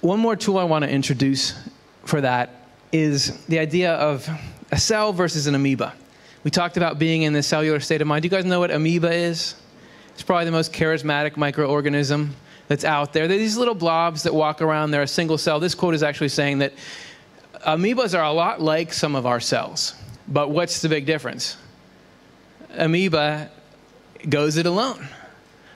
one more tool I want to introduce for that is the idea of a cell versus an amoeba. We talked about being in the cellular state of mind. Do you guys know what amoeba is? It's probably the most charismatic microorganism that's out there. They're these little blobs that walk around. They're a single cell. This quote is actually saying that amoebas are a lot like some of our cells. But what's the big difference? Amoeba goes it alone,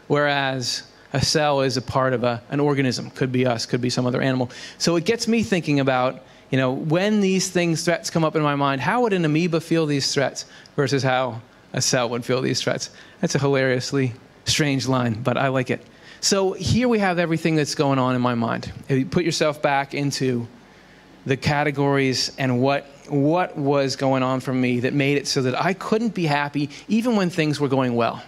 whereas a cell is a part of an organism. Could be us, could be some other animal. So it gets me thinking about, when these threats come up in my mind, how would an amoeba feel these threats versus how a cell would feel these threats? That's a hilariously strange line, but I like it. So here we have everything that's going on in my mind. If you put yourself back into the categories and what was going on for me that made it so that I couldn't be happy even when things were going well.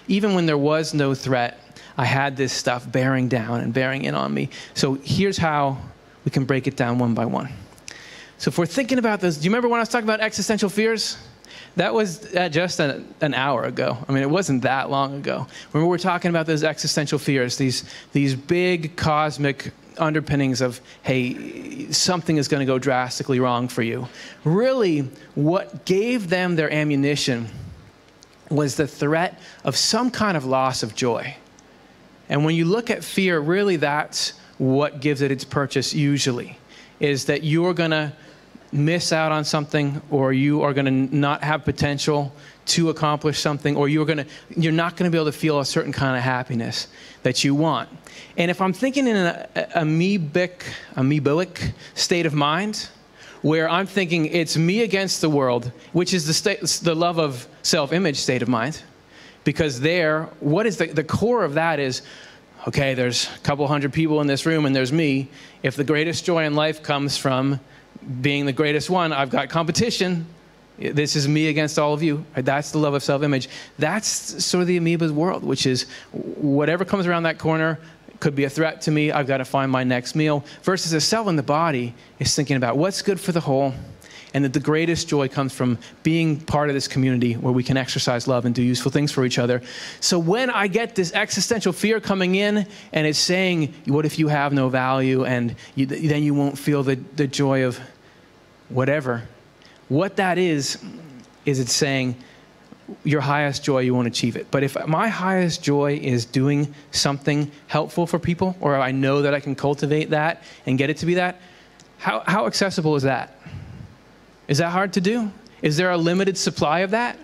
Even when there was no threat, I had this stuff bearing down and bearing in on me. So here's how we can break it down one by one. So if we're thinking about this, do you remember when I was talking about existential fears? That was just an hour ago. I mean, it wasn't that long ago. Remember, we're talking about those existential fears, these big cosmic underpinnings of, hey, something is going to go drastically wrong for you. Really, what gave them their ammunition was the threat of some kind of loss of joy. And when you look at fear, really that's what gives it its purchase usually, is that you're going to miss out on something, or you are going to not have potential to accomplish something, or you're not going to be able to feel a certain kind of happiness that you want. And if I'm thinking in an amoebic state of mind, where I'm thinking it's me against the world, which is the love of self-image state of mind, because what is the core of that is, okay, there's a couple hundred people in this room and there's me. If the greatest joy in life comes from being the greatest one, I've got competition. This is me against all of you. That's the love of self-image. That's sort of the amoeba's world, which is whatever comes around that corner could be a threat to me. I've got to find my next meal. Versus a cell in the body is thinking about what's good for the whole, and that the greatest joy comes from being part of this community where we can exercise love and do useful things for each other. So when I get this existential fear coming in and it's saying, what if you have no value, and then you won't feel the joy of whatever, what that is it's saying your highest joy, you won't achieve it. But if my highest joy is doing something helpful for people, or I know that I can cultivate that and get it to be that, how accessible is that? Is that hard to do? Is there a limited supply of that?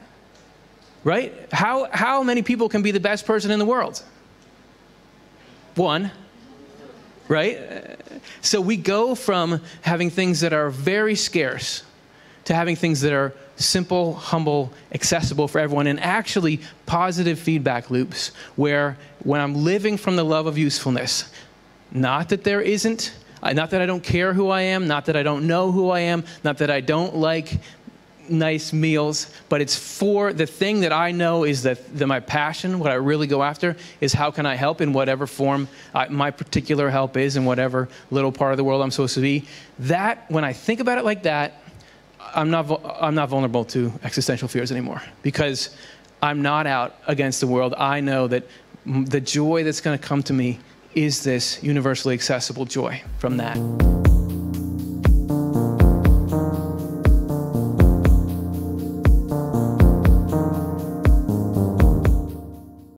Right? How many people can be the best person in the world? One. Right? So we go from having things that are very scarce to having things that are simple, humble, accessible for everyone, and actually positive feedback loops where when I'm living from the love of usefulness, not that there isn't, not that I don't care who I am, not that I don't know who I am, not that I don't like nice meals, but it's for the thing that I know is that my passion, what I really go after, is how can I help in whatever form my particular help is, in whatever little part of the world I'm supposed to be. That, when I think about it like that, I'm not vulnerable to existential fears anymore, because I'm not out against the world. I know that the joy that's going to come to me is this universally accessible joy from that.